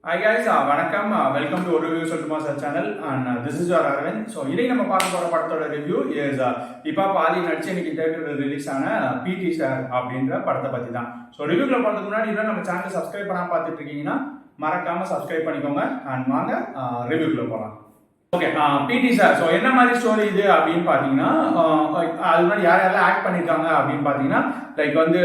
Hi guys, வணக்கம். Welcome to ஒரு review சொல்லுமா sir channel and this is your Aravind. So இன்னைக்கு நம்ம பார்க்க போகிற படத்தோட ரிவ்யூ இஸ் இப்போ பாதி நடிச்சு இன்னைக்கு தேட்டரில் ரிலீஸ் ஆன பிடி சார் அப்படின்ற படத்தை பற்றி தான். ஸோ ரிவ்யூவில் போகிறதுக்கு முன்னாடி இன்னும் நம்ம சேனலை சப்ஸ்கிரைப் பண்ணாமல் பார்த்துட்டு இருக்கீங்கன்னா மறக்காமல் சப்ஸ்கிரைப் பண்ணிக்கோங்க அண்ட் வாங்க ரிவ்யூக்குள்ளே போகலாம். ஓகே, பிடி சார். ஸோ என்ன மாதிரி ஸ்டோரி இது அப்படின்னு பார்த்தீங்கன்னா, அது முன்னாடி யார் யாரெல்லாம் ஆக்ட் பண்ணியிருக்காங்க அப்படின்னு பார்த்தீங்கன்னா, லைக் வந்து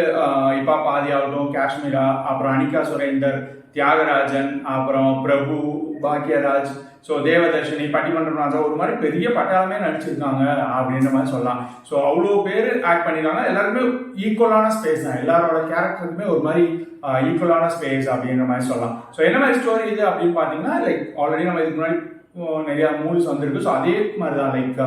இப்போ பாதி ஆகட்டும், காஷ்மீரா, அப்புறம் அனிகா சுரேந்தர், தியாகராஜன், அப்புறம் பிரபு, பாக்யராஜ், ஸோ தேவதர்ஷினி, பட்டிமன்றம் ராஜா, ஒரு மாதிரி பெரிய பட்டாளமே நடிச்சிருக்காங்க அப்படின்ற மாதிரி சொல்லலாம். ஸோ அவ்வளோ பேர் ஆக்ட் பண்ணியிருக்காங்க. எல்லாருமே ஈக்குவலான ஸ்பேஸ் தான், எல்லாரோட கேரக்டருக்குமே ஒரு மாதிரி ஈக்குவலான ஸ்பேஸ் அப்படின்ற மாதிரி சொல்லலாம். ஸோ என்ன மாதிரி ஸ்டோரி இது அப்படின்னு பார்த்தீங்கன்னா, லைக் ஆல்ரெடி நம்ம இதுக்கு முன்னாடி நிறைய மூவிஸ் வந்திருக்கு. ஸோ அதே மாதிரி தான், லைக்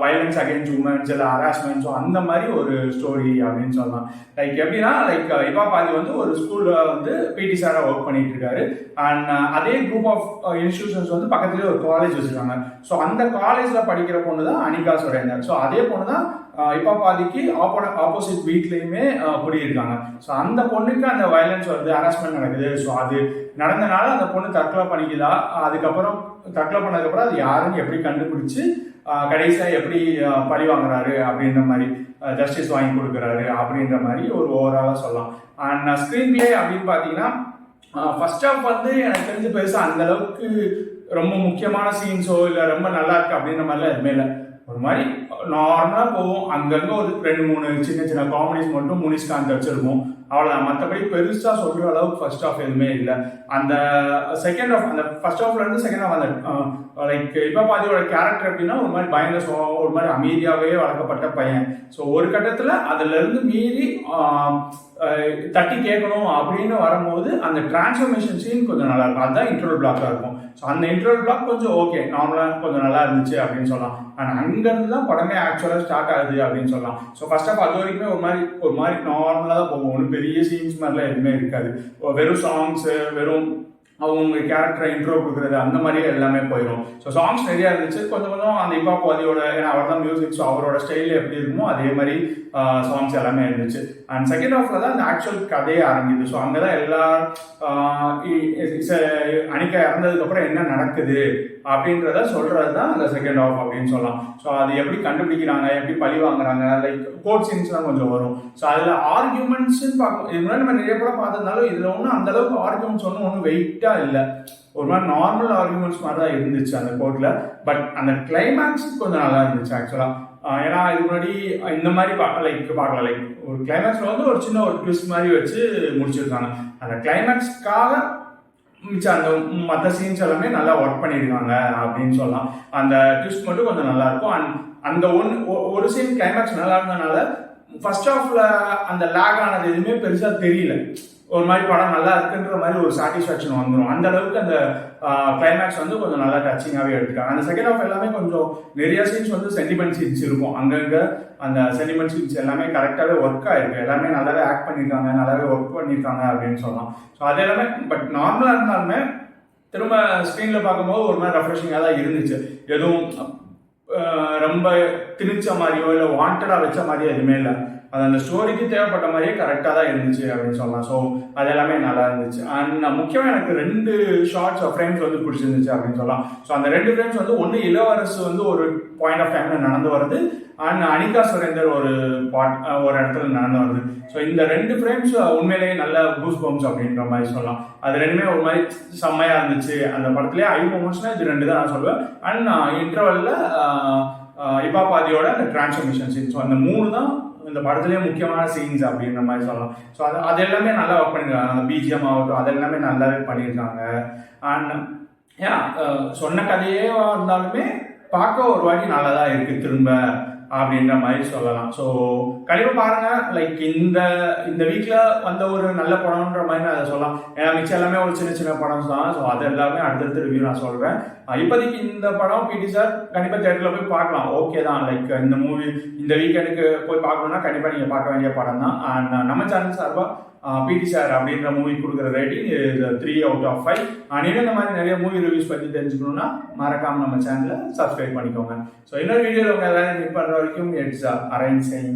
வயலன்ஸ் அகேன்ஸ்ட் உமன்ஸ் இல்லை ஹராஸ்மெண்ட், ஸோ அந்த மாதிரி ஒரு ஸ்டோரி அப்படின்னு சொல்லலாம். லைக் எப்படின்னா, லைக் இப்போ பாதி வந்து ஒரு ஸ்கூலில் வந்து பிடி சாராக ஒர்க் பண்ணிட்டு இருக்காரு. அண்ட் அதே குரூப் ஆஃப் இன்ஸ்டிடியூஷன்ஸ் வந்து பக்கத்துலேயே ஒரு காலேஜ் வச்சுருக்காங்க. ஸோ அந்த காலேஜில் படிக்கிற பொண்ணு தான் அனிகா சுரேந்தர். ஸோ அதே பொண்ணு தான் இப்போ பாதிக்கு ஆப்போசிட் வீட்லேயுமே குடியிருக்காங்க. ஸோ அந்த பொண்ணுக்கு அந்த வயலன்ஸ் வருது, ஹராஸ்மெண்ட் நடக்குது. ஸோ அது நடந்தனால அந்த பொண்ணு தற்கொலை பண்ணிக்குதா, அதுக்கப்புறம் தற்கொலை பண்ணதுக்கப்புறம் அது யாருன்னு எப்படி கண்டுபிடிச்சு கடைசியாக எப்படி பழி வாங்குறாரு அப்படின்ற மாதிரி, ஜஸ்டிஸ் வாங்கி கொடுக்குறாரு அப்படின்ற மாதிரி ஒரு ஓவராலாக சொல்லலாம். அண்ட் ஸ்க்ரீன் பிளே அப்படின்னு பார்த்தீங்கன்னா, ஃபர்ஸ்ட் ஆஃப் வந்து எனக்கு தெரிஞ்சு பெருசாக அந்த அளவுக்கு ரொம்ப முக்கியமான சீன்ஸோ இல்லை ரொம்ப நல்லா இருக்கு அப்படின்ற மாதிரிலாம் எதுவுமே இல்லை. ஒரு மாதிரி நார்மலாக போகும். அங்கங்கே ஒரு 2-3 சின்ன சின்ன காமெடிஸ் மட்டும் முனிஷ்காந்த் வச்சிருக்கும், அவ்வளோதான். மற்றபடி பெருசாக சொல்கிற அளவுக்கு ஃபர்ஸ்ட் ஆஃப் எதுவுமே இல்லை. அந்த செகண்ட் ஆஃப், அந்த ஃபர்ஸ்ட் ஆஃப்லேருந்து செகண்ட் ஆஃப், அந்த லைக் இப்போ பாதியோட கேரக்டர் எப்படின்னா, ஒரு மாதிரி பயங்கர ஒரு மாதிரி அமைதியாகவே வளர்க்கப்பட்ட பையன். ஸோ ஒரு கட்டத்தில் அதுலேருந்து மீறி தட்டி கேட்கணும் அப்படின்னு வரும்போது அந்த டிரான்ஸ்ஃபர்மேஷன் சீன் கொஞ்சம் நல்லா இருக்கும். அதுதான் இன்ட்ரோல் பிளாக்காக இருக்கும். ஸோ அந்த இன்ட்ரோல் பிளாக் கொஞ்சம் ஓகே, நார்மலாக கொஞ்சம் நல்லா இருந்துச்சு அப்படின்னு சொல்லலாம். ஆனால் அங்கேருந்து தான் படமே ஆக்சுவலாக ஸ்டார்ட் ஆகுது அப்படின்னு சொல்லலாம். ஸோ ஃபர்ஸ்ட் ஆஃப் அது வரைக்குமே ஒரு மாதிரி நார்மலாக தான் போகும். ஒன்றும் பெரிய சீன்ஸ் மாதிரிலாம் எதுவுமே இருக்காது. வெறும் சாங்ஸு, வெறும் அவங்க கேரக்டரை இன்ட்ரோ கொடுக்குறது, அந்த மாதிரியே எல்லாமே போயிடும். ஸோ சாங்ஸ் நிறையா இருந்துச்சு. கொஞ்சம் கொஞ்சம் அந்த இப்போ பாதியோட, ஏன்னா அவர் தான் மியூசிக், ஸோ அவரோட ஸ்டைலில் எப்படி இருக்குமோ அதே மாதிரி சாங்ஸ் எல்லாமே இருந்துச்சு. அண்ட் செகண்ட் ஹாஃப்ல தான் அந்த ஆக்சுவல் கதையே ஆரம்பிக்குது. ஸோ அங்கே தான் எல்லா அனிகா இறந்ததுக்கப்புறம் என்ன நடக்குது அப்படின்றத சொல்றது தான் அந்த செகண்ட் ஹாஃப் அப்படின்னு சொல்லலாம். ஸோ அது எப்படி கண்டுபிடிக்கிறாங்க, எப்படி பழி வாங்குறாங்க, லைக் கோர்ட் சீன்ஸ்லாம் கொஞ்சம் வரும். ஸோ அதில் ஆர்கியூமெண்ட்ஸ்ன்னு பார்க்கும். இது முன்னாடி நம்ம நிறைய படம் பார்த்ததுனாலும் இதில் ஒன்றும் அந்த அளவுக்கு ஆர்கியூமெண்ட்ஸ் ஒன்றும் வெயிட்டாக இல்லை. ஒரு மாதிரி நார்மல் ஆர்கியூமெண்ட்ஸ் மாதிரி தான் இருந்துச்சு அந்த கோர்ட்டில். பட் அந்த கிளைமேக்ஸ் கொஞ்சம் நல்லா இருந்துச்சு ஆக்சுவலாக. ஏன்னா இதுக்கு முன்னாடி இந்த மாதிரி பார்க்கல, லைக் ஒரு கிளைமேக்ஸில் வந்து ஒரு சின்ன ஒரு ட்விஸ்ட் மாதிரி வச்சு முடிச்சிருக்காங்க. அந்த கிளைமேக்ஸ்க்காக மிச்சம் அந்த மற்ற சீன்ஸ் எல்லாமே நல்லா ஒர்க் பண்ணியிருக்காங்க அப்படின்னு சொல்லலாம். அந்த ட்விஸ்ட் மட்டும் கொஞ்சம் நல்லா இருக்கும். அண்ட் அந்த ஒரு சீன் கிளைமேக்ஸ் நல்லா இருந்ததுனால ஃபர்ஸ்ட் ஹாஃப்ல அந்த லேக் ஆனது எதுவுமே பெருசாக தெரியல. ஒரு மாதிரி படம் நல்லா இருக்குன்ற மாதிரி ஒரு சாட்டிஸ்ஃபேக்ஷன் வந்துடும். அந்த அளவுக்கு அந்த கிளைமேக்ஸ் வந்து கொஞ்சம் நல்லா டச்சிங்காகவே எடுத்துட்டாங்க. அந்த செகண்ட் ஹாஃப் எல்லாமே கொஞ்சம் நிறைய சீன்ஸ் வந்து சென்டிமெண்ட் சீன்ஸ் இருக்கும். அங்கங்கே அந்த சென்டிமெண்ட் சீன்ஸ் எல்லாமே கரெக்டாகவே ஒர்க் ஆயிருக்கு. எல்லாமே நல்லாவே ஆக்ட் பண்ணியிருக்காங்க, நல்லாவே ஒர்க் பண்ணியிருக்காங்க அப்படின்னு சொல்லலாம். ஸோ அது எல்லாமே பட் நார்மலாக இருந்தாலுமே திரும்ப ஸ்க்ரீனில் பார்க்கும்போது ஒரு மாதிரி ரெஃப்ரெஷிங்காக தான் இருந்துச்சு. எதுவும் ரொம்ப திணிச்ச மாதிரியோ இல்லை வாண்டடாக வச்ச மாதிரியோ எதுவுமே இல்லை. அது அந்த ஸ்டோரிக்கு தேவைப்பட்ட மாதிரியே கரெக்டாக தான் இருந்துச்சு அப்படின்னு சொல்லலாம். ஸோ அது எல்லாமே நல்லா இருந்துச்சு. அண்ட் முக்கியமாக எனக்கு 2 ஷார்ட்ஸ் ஃப்ரேம்ஸ் வந்து பிடிச்சிருந்துச்சு அப்படின்னு சொல்லலாம். ஸோ அந்த 2 ஃப்ரேம்ஸ் வந்து ஒன்று இளவரசு வந்து ஒரு பாயிண்ட் ஆஃப் டைம்ல நடந்து வருது, அண்ட் அனிகா சுரேந்தர் ஒரு இடத்துல நடந்து வருது. ஸோ இந்த 2 ஃப்ரேம்ஸ் உண்மையிலேயே நல்ல கூஸ் பம்ப்ஸ் அப்படின்ற மாதிரி சொல்லலாம். அது ரெண்டுமே ஒரு மாதிரி செம்மையாக இருந்துச்சு. அந்த படத்துலேயே ஐ மொமெண்ட்ஸ்னா இது 2 தான் நான் சொல்லுவேன். அண்ட் இன்டர்வல்ல இப்போ பாதியோட அந்த டிரான்ஸ்ஃபர்மேஷன் சீன், ஸோ அந்த 3 தான் இந்த படத்துலேயே முக்கியமான சீன்ஸ் அப்படின்ற மாதிரி சொல்லலாம். ஸோ அது எல்லாமே நல்லா ஒர்க் பண்ணியிருக்காங்க. அந்த பிஜிஎம் ஆகட்டும், அது எல்லாமே நல்லாவே பண்ணியிருக்காங்க. அண்ட் ஏன் சொன்ன கதையே இருந்தாலுமே பார்க்க ஒரு வாட்டி நல்லா தான் இருக்குது திரும்ப அப்படின்ற மாதிரி சொல்லலாம். ஸோ கண்டிப்பாக பாருங்க. லைக் இந்த வீக்கில் வந்த ஒரு நல்ல படம்ன்ற மாதிரி நான் அதை சொல்லலாம். ஏன்னா மிச்சம் எல்லாமே ஒரு சின்ன சின்ன படம் தான். ஸோ அது எல்லாமே அடுத்தடுத்த ரிவ்யூ நான் சொல்கிறேன். இப்போதைக்கு இந்த படம் பிடி சார் கண்டிப்பாக தேட்டரில் போய் பார்க்கலாம், ஓகே தான். லைக் இந்த மூவி இந்த வீக்கெண்டுக்கு போய் பார்க்கணுன்னா கண்டிப்பாக நீங்கள் பார்க்க வேண்டிய படம் தான். அண்ட் நம்ம சேனல் சார்பாக பிடி சார் அப்படின்ற மூவி கொடுக்குற ரேட்டிங் 3 out of 5. அண்ட் இந்த மாதிரி நிறைய மூவி ரிவ்யூஸ் பற்றி தெரிஞ்சுக்கணுன்னா மறக்காமல் நம்ம சேனலை சப்ஸ்கிரைப் பண்ணிக்கோங்க. ஸோ இன்னொரு வீடியோவில் உங்கள் எல்லாரும் மீட் பண்ணுற வரைக்கும் இட்ஸ் அரவிந்த் சிங்.